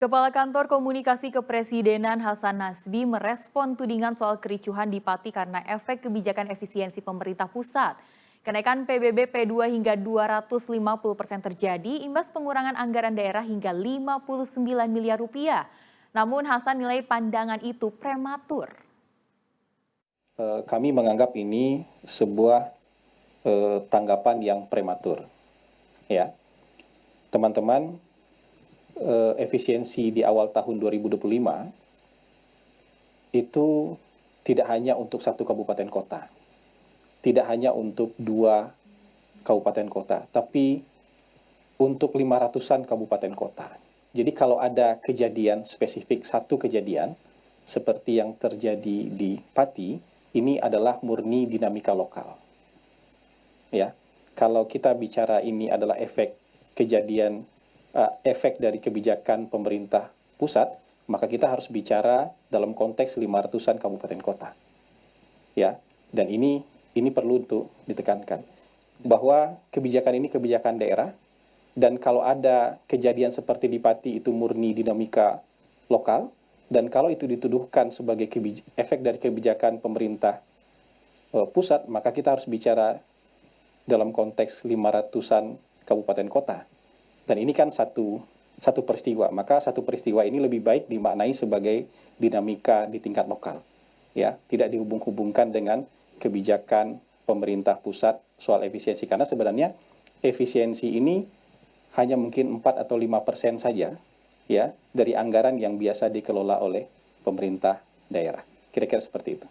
Kepala Kantor Komunikasi Kepresidenan Hasan Nasbi merespon tudingan soal kericuhan di Pati karena efek kebijakan efisiensi pemerintah pusat. Kenaikan PBB P2 hingga 250% terjadi imbas pengurangan anggaran daerah hingga 59 miliar rupiah. Namun Hasan nilai pandangan itu prematur. Kami menganggap ini sebuah tanggapan yang prematur. Ya, teman-teman, efisiensi di awal tahun 2025 itu tidak hanya untuk satu kabupaten kota, tidak hanya untuk dua kabupaten kota, tapi untuk 500-an kabupaten kota. Jadi kalau ada kejadian spesifik, satu kejadian seperti yang terjadi di Pati, ini adalah murni dinamika lokal. Ya, kalau kita bicara ini adalah efek kejadian, efek dari kebijakan pemerintah pusat, maka kita harus bicara dalam konteks 500-an kabupaten kota. Ya, dan ini perlu untuk ditekankan bahwa kebijakan ini kebijakan daerah, dan kalau ada kejadian seperti di Pati itu murni dinamika lokal, dan kalau itu dituduhkan sebagai efek dari kebijakan pemerintah pusat, maka kita harus bicara dalam konteks 500-an kabupaten kota. Dan ini kan satu peristiwa, maka satu peristiwa ini lebih baik dimaknai sebagai dinamika di tingkat lokal. Ya, tidak dihubung-hubungkan dengan kebijakan pemerintah pusat soal efisiensi, karena sebenarnya efisiensi ini hanya mungkin 4 atau 5% saja ya dari anggaran yang biasa dikelola oleh pemerintah daerah. Kira-kira seperti itu.